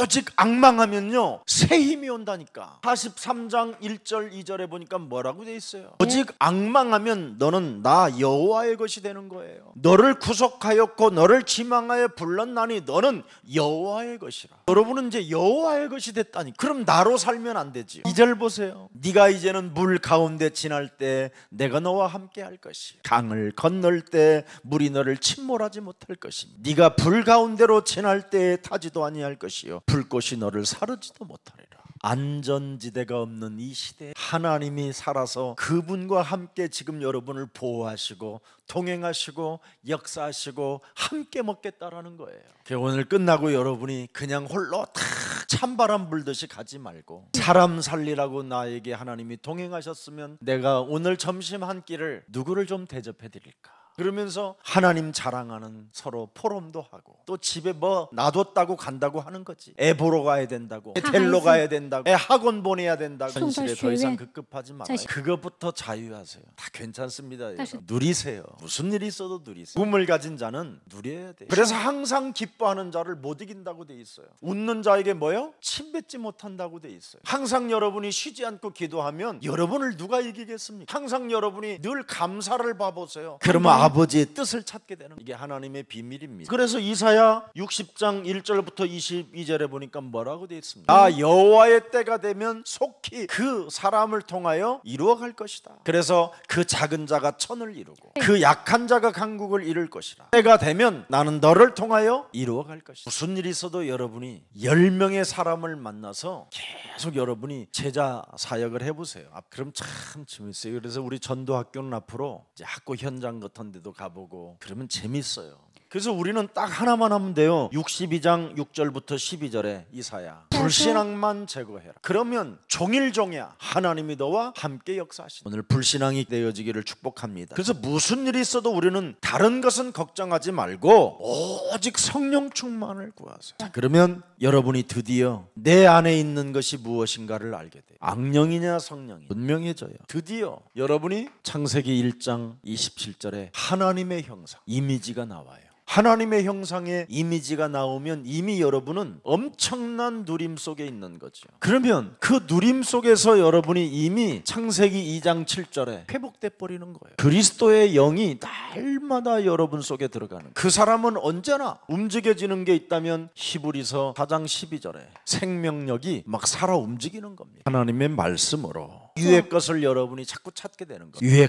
Speaker 1: 오직 앙망하면요 새 힘이 온다니까. 43장 1절 2절에 보니까 뭐라고 돼 있어요? 오직 앙망하면 너는 나 여호와의 것이 되는 거예요. 너를 구속하였고 너를 지망하여 불렀나니 너는 여호와의 것이라. 여러분은 이제 여호와의 것이 됐다니. 그럼 나로 살면 안 되지. 2절 보세요. 네가 이제는 물 가운데 지날 때 내가 너와 함께 할 것이, 강을 건널 때 물이 너를 침몰하지 못할 것이니, 네가 불 가운데로 지날 때에 타지도 아니할 것이요 불꽃이 너를 사르지도 못하리라. 안전지대가 없는 이 시대에 하나님이 살아서 그분과 함께 지금 여러분을 보호하시고 동행하시고 역사하시고 함께 먹겠다라는 거예요. 오늘 끝나고 여러분이 그냥 홀로 다 찬바람 불듯이 가지 말고 사람 살리라고 나에게 하나님이 동행하셨으면 내가 오늘 점심 한 끼를 누구를 좀 대접해 드릴까? 그러면서 하나님 자랑하는 서로 포럼도 하고 또 집에 뭐 놔뒀다고 간다고 하는 거지. 애 보러 가야 된다고, 애 데리러 가야 된다고, 애 학원 보내야 된다고. 현실에 더 이상 급급하지 말아요. 그것부터 자유하세요. 다 괜찮습니다. 누리세요. 무슨 일이 있어도 누리세요. 꿈을 가진 자는 누려야 돼요. 그래서 항상 기뻐하는 자를 못 이긴다고 돼 있어요. 웃는 자에게 뭐요? 침 뱉지 못한다고 돼 있어요. 항상 여러분이 쉬지 않고 기도하면 여러분을 누가 이기겠습니까? 항상 여러분이 늘 감사를 봐보세요. 그러면 아버지의 뜻을 찾게 되는, 이게 하나님의 비밀입니다. 그래서 이사야 60장 1절부터 22절에 보니까 뭐라고 되어 있습니까? 나 여호와의 때가 되면 속히 그 사람을 통하여 이루어갈 것이다. 그래서 그 작은 자가 천을 이루고 그 약한 자가 강국을 이룰 것이라. 때가 되면 나는 너를 통하여 이루어갈 것이다. 무슨 일이 있어도 여러분이 10명의 사람을 만나서 계속 여러분이 제자 사역을 해보세요. 그럼 참 재밌어요. 그래서 우리 전도학교는 앞으로 이제 학교 현장 같은 데도 가보고 그러면 재밌어요. 그래서 우리는 딱 하나만 하면 돼요. 62장 6절부터 12절에 이사야 불신앙만 제거해라. 그러면 종일종야 하나님이 너와 함께 역사하신다. 오늘 불신앙이 되어지기를 축복합니다. 그래서 무슨 일이 있어도 우리는 다른 것은 걱정하지 말고 오직 성령 충만을 구하세요. 자, 그러면 여러분이 드디어 내 안에 있는 것이 무엇인가를 알게 돼요. 악령이냐 성령이냐 분명해져요. 드디어 여러분이 창세기 1장 27절에 하나님의 형상 이미지가 나와요. 하나님의 형상의 이미지가 나오면 이미 여러분은 엄청난 누림 속에 있는 거죠. 그러면 그 누림 속에서 여러분이 이미 창세기 2장 7절에 회복돼 버리는 거예요. 그리스도의 영이 날마다 여러분 속에 들어가는, 그 사람은 언제나 움직여지는 게 있다면 히브리서 4장 12절에 생명력이 막 살아 움직이는 겁니다. 하나님의 말씀으로 위의 것을 여러분이 자꾸 찾게 되는 거예요.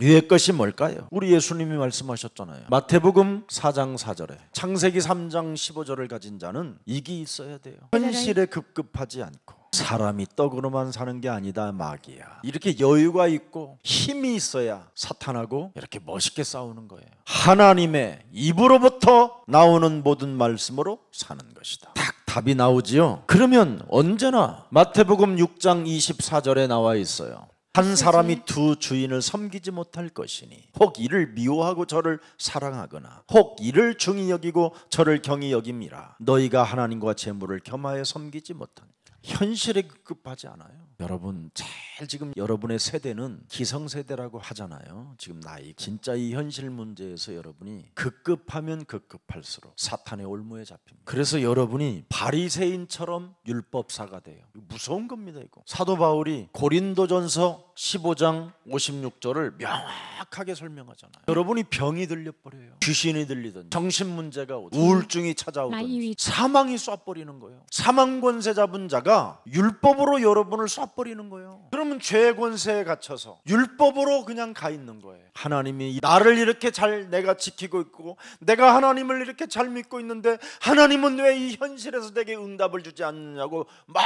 Speaker 1: 위의 것이 뭘까요? 우리 예수님이 말씀하셨잖아요. 마태복음 4장 4절에 창세기 3장 15절을 가진 자는 이기 있어야 돼요. 현실에 급급하지 않고 사람이 떡으로만 사는 게 아니다 마귀야. 이렇게 여유가 있고 힘이 있어야 사탄하고 이렇게 멋있게 싸우는 거예요. 하나님의 입으로부터 나오는 모든 말씀으로 사는 것이다. 딱 답이 나오지요. 그러면 언제나 마태복음 6장 24절에 나와 있어요. 한 사람이 두 주인을 섬기지 못할 것이니 혹 이를 미워하고 저를 사랑하거나 혹 이를 중히 여기고 저를 경히 여김이라. 너희가 하나님과 재물을 겸하여 섬기지 못하니라. 현실에 급급하지 않아요. 여러분 제일 지금 여러분의 세대는 기성세대라고 하잖아요. 지금 나이 진짜 이 현실 문제에서 여러분이 급급하면 급급할수록 사탄의 올무에 잡힙니다. 그래서 여러분이 바리새인처럼 율법사가 돼요. 무서운 겁니다. 이거 사도 바울이 고린도전서 15장 56절을 명확하게 설명하잖아요. 여러분이 병이 들려버려요. 귀신이 들리든 정신문제가 오든 우울증이 찾아오든 사망이 쏴버리는 거예요. 사망권세 잡은 자가 율법으로 여러분을 쏴버리는 거예요. 그러면 죄의 권세에 갇혀서 율법으로 그냥 가 있는 거예요. 하나님이 나를 이렇게 잘 내가 지키고 있고 내가 하나님을 이렇게 잘 믿고 있는데 하나님은 왜 이 현실에서 내게 응답을 주지 않느냐고 막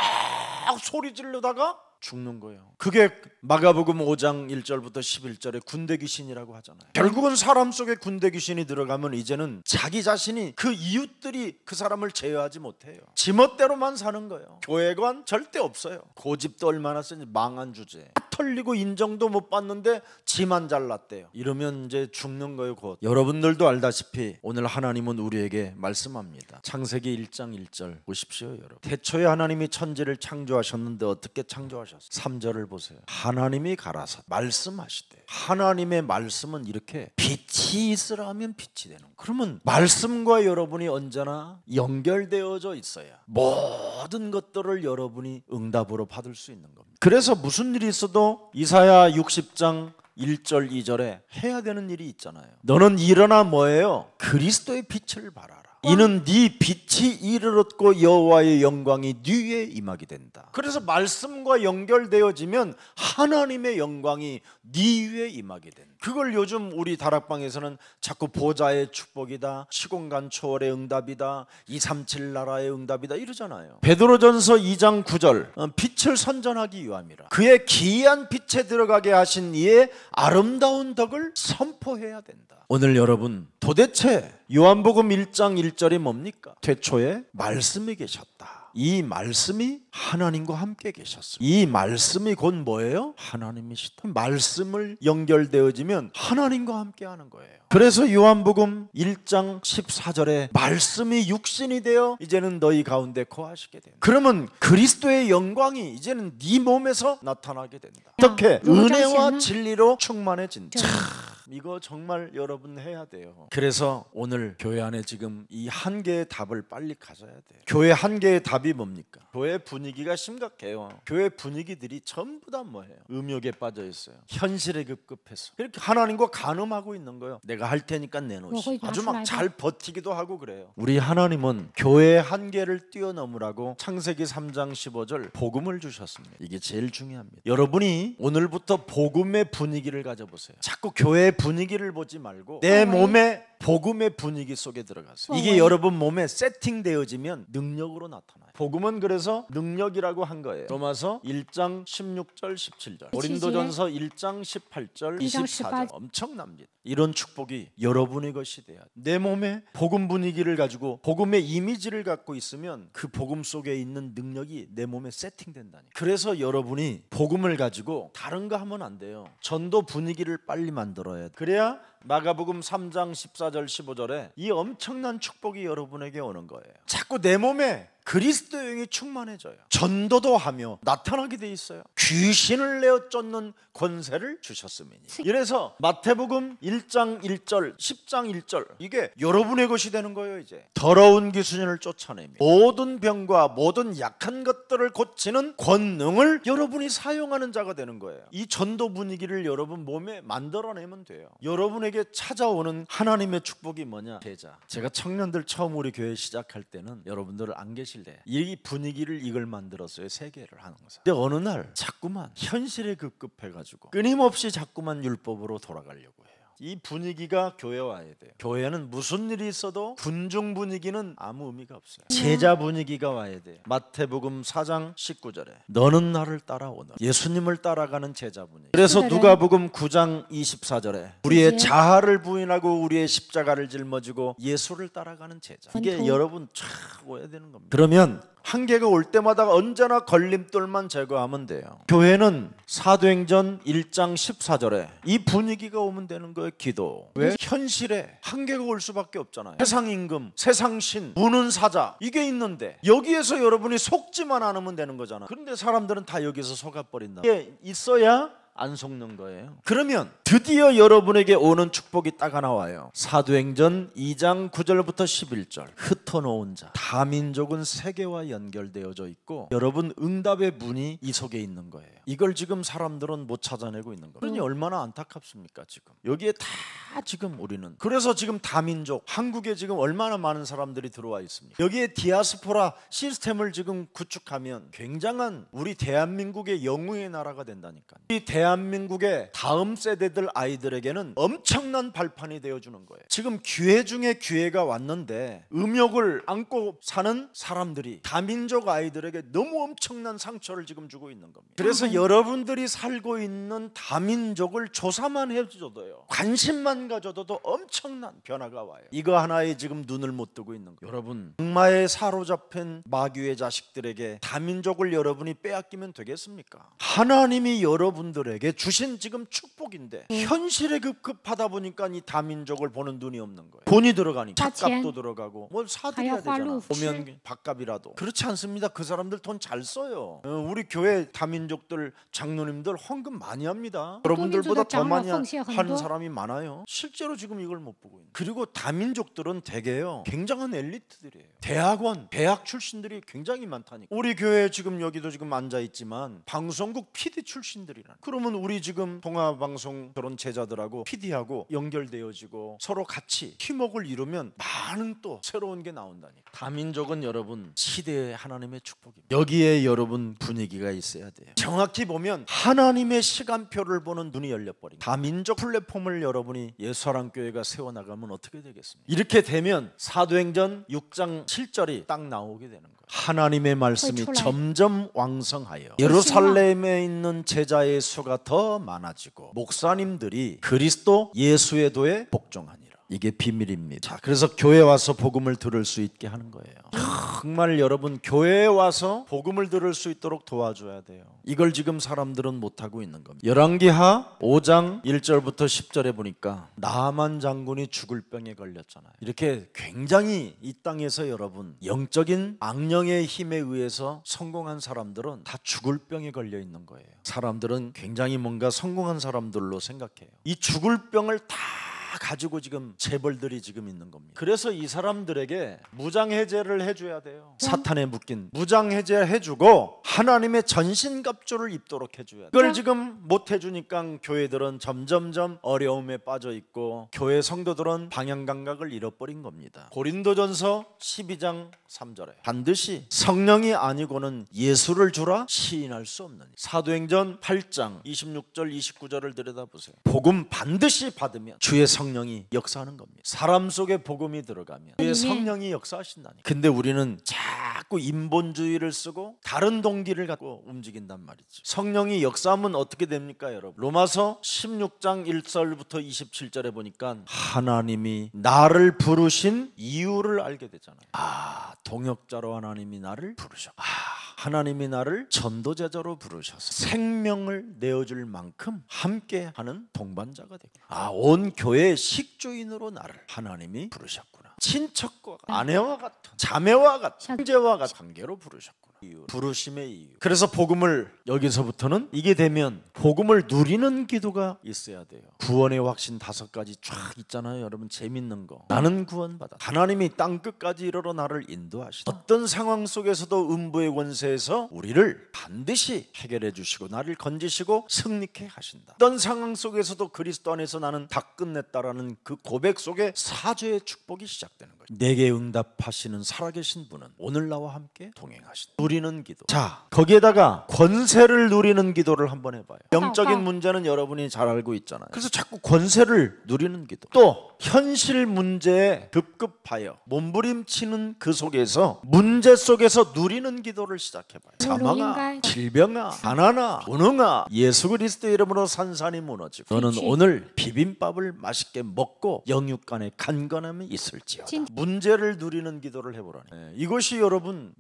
Speaker 1: 소리 지르다가 죽는 거예요. 그게 마가복음 5장 1절부터 11절에 군대 귀신이라고 하잖아요. 결국은 사람 속에 군대 귀신이 들어가면 이제는 자기 자신이 그 이웃들이 그 사람을 제어하지 못해요. 지멋대로만 사는 거예요. 교회관 절대 없어요. 고집도 얼마나 세니 망한 주제. 털리고 인정도 못 받는데 지만 잘났대요. 이러면 이제 죽는 거예요. 곧 여러분들도 알다시피 오늘 하나님은 우리에게 말씀합니다. 창세기 1장 1절 보십시오. 여러분 태초에 하나님이 천지를 창조하셨는데 어떻게 창조하셨어요? 3절을 보세요. 하나님이 가라사 말씀하시되. 하나님의 말씀은 이렇게 빛이 있으라 하면 빛이 되는 거예요. 그러면 말씀과 여러분이 언제나 연결되어져 있어야 모든 것들을 여러분이 응답으로 받을 수 있는 겁니다. 그래서 무슨 일이 있어도 이사야 60장 1절 2절에 해야 되는 일이 있잖아요. 너는 일어나 뭐예요? 그리스도의 빛을 발하라. 이는 네 빛이 이를 얻고 여호와의 영광이 네 위에 임하게 된다. 그래서 말씀과 연결되어지면 하나님의 영광이 네 위에 임하게 된다. 그걸 요즘 우리 다락방에서는 자꾸 보좌의 축복이다, 시공간 초월의 응답이다, 237 나라의 응답이다 이러잖아요. 베드로전서 2장 9절 빛을 선전하기 위함이라. 그의 기이한 빛에 들어가게 하신 이의 아름다운 덕을 선포해야 된다. 오늘 여러분 도대체 요한복음 1장 1절이 뭡니까? 태초에 말씀이 계셨다. 이 말씀이 하나님과 함께 계셨습니다. 이 말씀이 곧 뭐예요? 하나님이시다. 말씀을 연결되어지면 하나님과 함께 하는 거예요. 그래서 요한복음 1장 14절에 말씀이 육신이 되어 이제는 너희 가운데 거하시게 된다. 그러면 그리스도의 영광이 이제는 네 몸에서 나타나게 된다. 어떻게? 은혜와 진리로 충만해진다. 이거 정말 여러분 해야 돼요. 그래서 오늘 교회 안에 지금 이 한 개의 답을 빨리 가져야 돼요. 교회 한 개의 답이 뭡니까? 교회 분위기가 심각해요. 교회 분위기들이 전부 다 뭐예요? 음욕에 빠져 있어요. 현실에 급급해서 이렇게 하나님과 간음하고 있는 거예요. 내가 할 테니까 내놓으시. 아주 막 잘 버티기도 하고 그래요. 우리 하나님은 교회의 한계를 뛰어넘으라고 창세기 3장 15절 복음을 주셨습니다. 이게 제일 중요합니다. 여러분이 오늘부터 복음의 분위기를 가져보세요. 자꾸 교회의 분위기를 보지 말고 내 몸에 복음의 분위기 속에 들어가세요. 이게 여러분 몸에 세팅되어지면 능력으로 나타나요. 복음은 그래서 능력이라고 한 거예요. 로마서 1장 16절 17절 고린도전서 1장 18절 24절 엄청납니다. 이런 축복이 여러분의 것이 돼야 돼요. 내 몸에 복음 분위기를 가지고 복음의 이미지를 갖고 있으면 그 복음 속에 있는 능력이 내 몸에 세팅된다니. 그래서 여러분이 복음을 가지고 다른 거 하면 안 돼요. 전도 분위기를 빨리 만들어야 돼요. 그래야 마가복음 3장 14절 15절에 이 엄청난 축복이 여러분에게 오는 거예요. 자꾸 내 몸에 그리스도의 영이 충만해져요. 전도도 하며 나타나게 돼 있어요. 귀신을 내어 쫓는 권세를 주셨음이니. 이래서 마태복음 1장 1절 10장 1절 이게 여러분의 것이 되는 거예요. 이제 더러운 귀신을 쫓아내며 모든 병과 모든 약한 것들을 고치는 권능을 여러분이 사용하는 자가 되는 거예요. 이 전도 분위기를 여러분 몸에 만들어내면 돼요. 여러분에게 찾아오는 하나님의 축복이 뭐냐? 제자. 제가 청년들 처음 우리 교회 시작할 때는 여러분들 안 계실 때 이 분위기를 이걸 만들었어요. 세 개를 항상. 근데 어느 날 자꾸만 현실에 급급해가지고 끊임없이 자꾸만 율법으로 돌아가려고 해요. 이 분위기가 교회 와야 돼요. 교회는 무슨 일이 있어도 군중 분위기는 아무 의미가 없어요. 제자 분위기가 와야 돼요. 마태복음 4장 19절에 너는 나를 따라오너라. 예수님을 따라가는 제자 분위기. 그래서 누가복음 9장 24절에 우리의 자아를 부인하고 우리의 십자가를 짊어지고 예수를 따라가는 제자. 이게 여러분 참 오해야 되는 겁니다. 그러면 한계가 올 때마다 언제나 걸림돌만 제거하면 돼요. 교회는 사도행전 1장 14절에 이 분위기가 오면 되는 거예요. 기도. 왜? 현실에 한계가 올 수밖에 없잖아요. 세상 임금, 세상 신, 무는 사자 이게 있는데 여기에서 여러분이 속지만 않으면 되는 거잖아요. 그런데 사람들은 다 여기서 속아버린다. 이게 있어야 안 속는 거예요. 그러면 드디어 여러분에게 오는 축복이 딱 하나 와요. 사도행전 2장 9절부터 11절. 흩어놓은 자 다민족은 세계와 연결되어져 있고 여러분 응답의 문이 이 속에 있는 거예요. 이걸 지금 사람들은 못 찾아내고 있는 거예요. 그러니 얼마나 안타깝습니까 지금. 여기에 다 지금 우리는 그래서 지금 다민족 한국에 지금 얼마나 많은 사람들이 들어와 있습니까. 여기에 디아스포라 시스템을 지금 구축하면 굉장한 우리 대한민국의 영웅의 나라가 된다니까요. 이 대한민국의 다음 세대들 아이들에게는 엄청난 발판이 되어주는 거예요. 지금 기회 중에 기회가 왔는데 음욕을 안고 사는 사람들이 다민족 아이들에게 너무 엄청난 상처를 지금 주고 있는 겁니다. 그래서 여러분들이 살고 있는 다민족을 조사만 해줘도요, 관심만 가져도 엄청난 변화가 와요. 이거 하나에 지금 눈을 못 뜨고 있는 거예요. 여러분 악마에 사로잡힌 마귀의 자식들에게 다민족을 여러분이 빼앗기면 되겠습니까? 하나님이 여러분들에게 주신 지금 축복인데 현실에 급급하다 보니까 이 다민족을 보는 눈이 없는 거예요. 돈이 들어가니까 밥값도 들어가고 뭘 사드려야 되잖아. 보면 밥값이라도. 그렇지 않습니다. 그 사람들 돈 잘 써요. 우리 교회 다민족들 장로님들 헌금 많이 합니다. 여러분들보다 더 많이 하는 사람이 많아요. 실제로 지금 이걸 못 보고 있는. 그리고 다민족들은 대개요 굉장한 엘리트들이에요. 대학원, 대학 출신들이 굉장히 많다니까. 우리 교회 지금 여기도 지금 앉아 있지만 방송국 PD 출신들이란. 그러면 우리 지금 동아방송 그런 제자들하고 PD하고 연결되어지고 서로 같이 팀워크를 이루면 많은 또 새로운 게 나온다니까. 다민족은 여러분 시대의 하나님의 축복입니다. 여기에 여러분 분위기가 있어야 돼요. 정확히 보면 하나님의 시간표를 보는 눈이 열려버린 다민족 플랫폼을 여러분이 예수사랑교회가 세워나가면 어떻게 되겠습니까? 이렇게 되면 사도행전 6장 7절이 딱 나오게 되는 거예요. 하나님의 말씀이 점점 왕성하여 예루살렘에 있는 제자의 수가 더 많아지고 목사님들이 그리스도 예수의 도에 복종하니라. 이게 비밀입니다. 자, 그래서 교회 와서 복음을 들을 수 있게 하는 거예요. 정말 여러분 교회에 와서 복음을 들을 수 있도록 도와줘야 돼요. 이걸 지금 사람들은 못하고 있는 겁니다. 열왕기하 5장 1절부터 10절에 보니까 나아만 장군이 죽을 병에 걸렸잖아요. 이렇게 굉장히 이 땅에서 여러분 영적인 악령의 힘에 의해서 성공한 사람들은 다 죽을 병에 걸려 있는 거예요. 사람들은 굉장히 뭔가 성공한 사람들로 생각해요. 이 죽을 병을 다 가지고 지금 재벌들이 지금 있는 겁니다. 그래서 이 사람들에게 무장해제를 해줘야 돼요. 사탄에 묶인 무장해제 해주고 하나님의 전신갑주를 입도록 해줘야 돼요. 그걸 지금 못 해주니까 교회들은 점점점 어려움에 빠져 있고 교회 성도들은 방향감각을 잃어버린 겁니다. 고린도전서 12장 3절에 반드시 성령이 아니고는 예수를 주라 시인할 수 없느니. 사도행전 8장 26절 29절을 들여다보세요. 복음 반드시 받으면 주의 성령이 역사하는 겁니다. 사람 속에 복음이 들어가면 주의 성령이 역사하신다니. 근데 우리는 자꾸 인본주의를 쓰고 다른 동기를 갖고 움직인단 말이죠. 성령이 역사하면 어떻게 됩니까 여러분? 로마서 16장 1절부터 27절에 보니까 하나님이 나를 부르신 이유를 알게 되잖아요. 동역자로 하나님이 나를 부르셨고 하나님이 나를 전도제자로 부르셔서 생명을 내어줄 만큼 함께하는 동반자가 되고 온 교회의 식주인으로 나를 하나님이 부르셨구나. 친척과 아내와 같은 자매와 같은 형제와 같은 관계로 부르셨구나. 이유, 부르심의 이유. 그래서 복음을 여기서부터는 이게 되면 복음을 누리는 기도가 있어야 돼요. 구원의 확신 5가지 쫙 있잖아요. 여러분 재밌는 거. 나는 구원받았다. 하나님이 땅끝까지 이르러 나를 인도하시다. 어떤 상황 속에서도 음부의 권세에서 우리를 반드시 해결해 주시고 나를 건지시고 승리케 하신다. 어떤 상황 속에서도 그리스도 안에서 나는 다 끝냈다라는 그 고백 속에 사죄의 축복이 시작되는 거예요. 내게 응답하시는 살아계신 분은 오늘 나와 함께 동행하신다. 누리는 기도. 자, 거기에다가 권세 권세를 누리는 기도를 한번 해봐요. 영적인 문제는 여러분이 잘 알고 있잖아요. 그래서 자꾸 권세를 누리는 기도. 또 현실 문제에 급급하여 몸부림치는 그 속에서 문제 속에서 누리는 기도를 시작해봐요. 사망아, 질병아, 가난아, 무능아, 예수 그리스도 이름으로 산산이 무너지고 너는 오늘 비빔밥을 맛있게 먹고 영육간에 간건함이 있을지어다. 문제를 누리는 기도를 해보라니. 이것이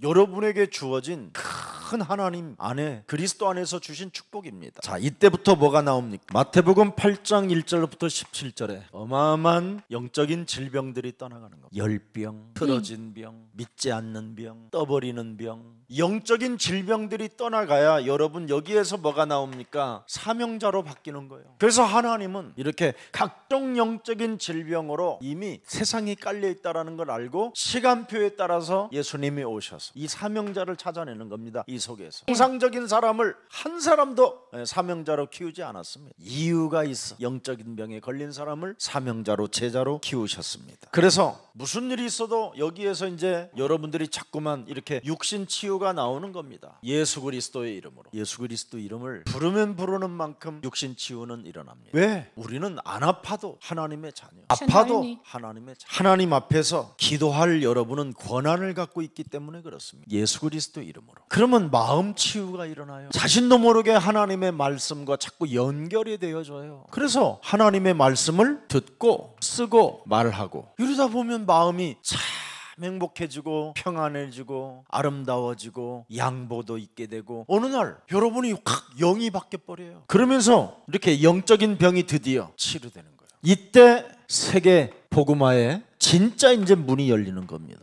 Speaker 1: 여러분에게 주어진 큰 하나님 안에 그리스도 안에서 주신 축복입니다. 자, 이때부터 뭐가 나옵니까? 마태복음 8장 1절부터 17절에 어마어마한 영적인 질병들이 떠나가는 겁니다. 열병, 틀어진 병, 믿지 않는 병, 떠버리는 병, 영적인 질병들이 떠나가야 여러분 여기에서 뭐가 나옵니까? 사명자로 바뀌는 거예요. 그래서 하나님은 이렇게 각종 영적인 질병으로 이미 세상이 깔려 있다는 걸 알고 시간표에 따라서 예수님이 오셔서 이 사명자를 찾아내는 겁니다. 이 속에서 통상적인 사람을 한 사람도 사명자로 키우지 않았습니다. 이유가 있어. 영적인 병에 걸린 사람을 사명자로 제자로 키우셨습니다. 그래서 무슨 일이 있어도 여기에서 이제 여러분들이 자꾸만 이렇게 육신 치유가 나오는 겁니다. 예수 그리스도의 이름으로. 예수 그리스도 이름을 부르면 부르는 만큼 육신 치유는 일어납니다. 왜? 우리는 안 아파도 하나님의 자녀, 아파도 하나님의 자녀. 하나님 앞에서 기도할 여러분은 권한을 갖고 있기 때문에 그렇습니다. 예수 그리스도 이름으로. 그러면 마음 치유가 일어나요. 자신도 모르게 하나님의 말씀과 자꾸 연결이 되어져요. 그래서 하나님의 말씀을 듣고 쓰고 말하고 이러다 보면 마음이 참 행복해지고 평안해지고 아름다워지고 양보도 있게 되고 어느 날 여러분이 확 영이 바뀌어버려요. 그러면서 이렇게 영적인 병이 드디어 치료되는 거예요. 이때 세계 복음화에 진짜 이제 문이 열리는 겁니다.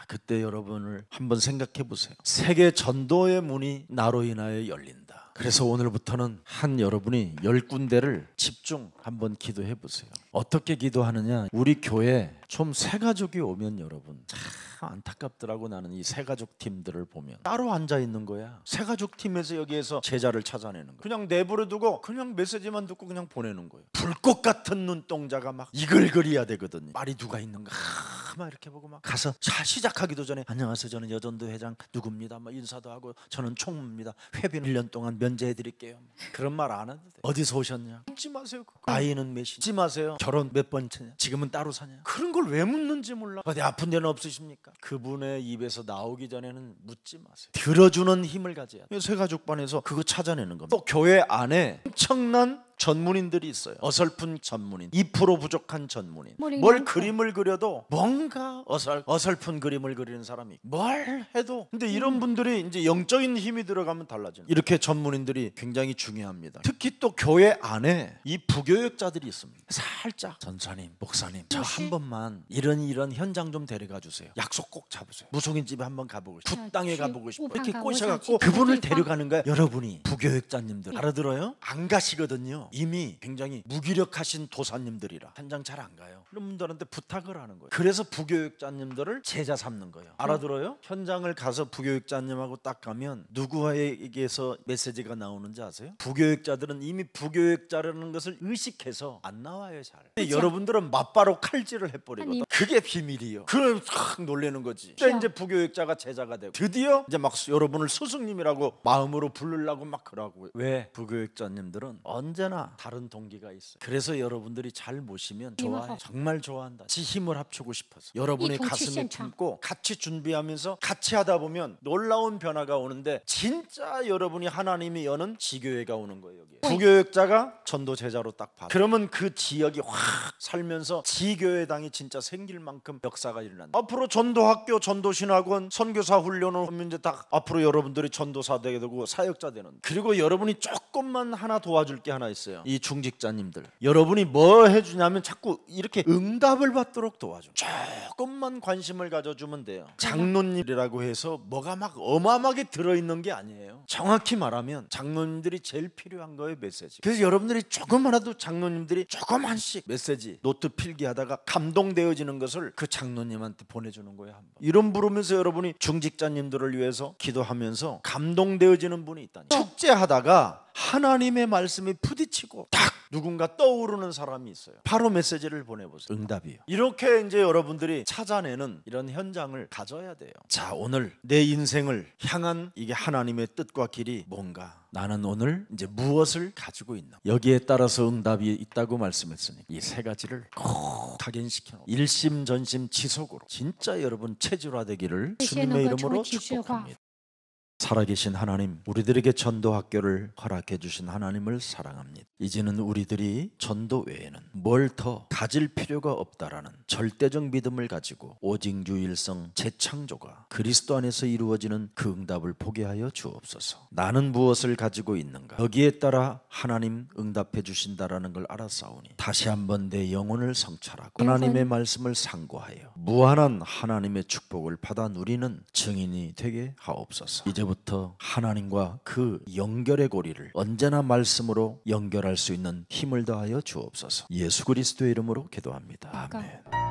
Speaker 1: 그때 여러분을 한번 생각해 보세요. 세계 전도의 문이 나로 인하여 열린다. 그래서 오늘부터는 한 여러분이 10군데를 집중 한번 기도해 보세요. 어떻게 기도하느냐? 우리 교회 좀 새가족이 오면 여러분 참 안타깝더라고. 나는 이 새가족 팀들을 보면 따로 앉아 있는 거야. 새가족 팀에서 여기에서 제자를 찾아내는 거야. 그냥 내버려 두고 그냥 메시지만 듣고 그냥 보내는 거예요. 불꽃 같은 눈동자가 막 이글거려야 되거든요. 말이 누가 있는가 막 이렇게 보고 막 가서 시작하기도 전에 안녕하세요, 저는 여전도 회장 누구입니다, 막 인사도 하고 저는 총무입니다, 회비 1년 동안 면제해 드릴게요. 그런 말 안 해도 돼. 어디서 오셨냐? 묻지 마세요. 나이는 몇이? 묻지 마세요. 결혼 몇 번째냐? 지금은 따로 사냐? 그런 걸 왜 묻는지 몰라. 어디 아픈 데는 없으십니까? 그분의 입에서 나오기 전에는 묻지 마세요. 들어주는 힘을 가져야 돼. 새가족반에서 그거 찾아내는 겁니다. 또 교회 안에 엄청난 전문인들이 있어요. 어설픈 전문인, 2% 부족한 전문인. 뭘 그림을 그려도 뭔가 어설픈 그림을 그리는 사람이 뭘 해도. 근데 이런 분들이 이제 영적인 힘이 들어가면 달라지는. 이렇게 전문인들이 굉장히 중요합니다. 특히 또 교회 안에 이 부교역자들이 있습니다. 살짝 전사님, 목사님, 저 한 번만 이런 현장 좀 데려가 주세요. 약속 꼭 잡으세요. 무속인 집에 한번 가보고 싶어요. 굿땅에 가보고 싶어요. 이렇게 꼬셔갖고 그분을 데려가는 거야. 여러분이 부교역자님들 알아들어요? 안 가시거든요. 이미 굉장히 무기력하신 도사님들이라 현장 잘 안 가요. 그런 분들한테 부탁을 하는 거예요. 그래서 부교육자님들을 제자 삼는 거예요. 알아들어요? 현장을 가서 부교육자님하고 딱 가면 누구에게서 메시지가 나오는지 아세요? 부교육자들은 이미 부교육자라는 것을 의식해서 안 나와요. 잘. 근데 여러분들은 맞바로 칼질을 해버리거든. 그게 비밀이에요. 그럼 확 놀라는 거지. 그때 이제 부교육자가 제자가 되고 드디어 이제 막 여러분을 스승님이라고 마음으로 부르려고 막 그러고. 왜? 부교육자님들은 언제나 다른 동기가 있어요. 그래서 여러분들이 잘 모시면 좋아해. 정말 좋아한다. 지 힘을 합치고 싶어서 여러분의 가슴에 품고 같이 준비하면서 같이 하다 보면 놀라운 변화가 오는데 진짜 여러분이 하나님이 여는 지교회가 오는 거예요. 여기에. 부교육자가 전도 제자로 딱 받아. 그러면 그 지역이 확 살면서 지교회당이 진짜 생길 만큼 역사가 일어난다. 앞으로 전도학교, 전도신학원, 선교사 훈련을 하면 이제 딱 앞으로 여러분들이 전도사 되고 사역자 되는. 그리고 여러분이 조금만 하나 도와줄 게 하나 있어요. 이 중직자님들, 여러분이 뭐 해주냐면 자꾸 이렇게 응답을 받도록 도와줘. 조금만 관심을 가져주면 돼요. 장로님이라고 해서 뭐가 막 어마어마하게 들어있는 게 아니에요. 정확히 말하면 장로님들이 제일 필요한 거예요. 메시지. 그래서 여러분들이 조금만라도 장로님들이 조그만씩 메시지 노트 필기하다가 감동되어지는 것을 그 장로님한테 보내주는 거예요. 한번. 이름 부르면서 여러분이 중직자님들을 위해서 기도하면서 감동되어지는 분이 있다니. 축제하다가 하나님의 말씀이 부딪히고 딱 누군가 떠오르는 사람이 있어요. 바로 메시지를 보내보세요. 응답이요. 이렇게 이제 여러분들이 찾아내는 이런 현장을 가져야 돼요. 자, 오늘 내 인생을 향한 이게 하나님의 뜻과 길이 뭔가, 나는 오늘 이제 무엇을 가지고 있나, 여기에 따라서 응답이 있다고 말씀했으니 이 세 가지를 꼭 각인시켜 놓고 일심전심 지속으로 진짜 여러분 체질화되기를 주님의 이름으로 축복합니다. 살아계신 하나님, 우리들에게 전도 학교를 허락해 주신 하나님을 사랑합니다. 이제는 우리들이 전도 외에는 뭘 더 가질 필요가 없다라는 절대적 믿음을 가지고 오직 유일성 재창조가 그리스도 안에서 이루어지는 그 응답을 보게 하여 주옵소서. 나는 무엇을 가지고 있는가, 여기에 따라 하나님 응답해 주신다라는 걸 알아싸우니 다시 한번 내 영혼을 성찰하고 하나님의 말씀을 상고하여 무한한 하나님의 축복을 받아 누리는 증인이 되게 하옵소서. 이제부터 하나님과 그 연결의 고리를 언제나 말씀으로 연결할 수 있는 힘을 더하여 주옵소서. 예수 그리스도의 이름으로 기도합니다. 아멘.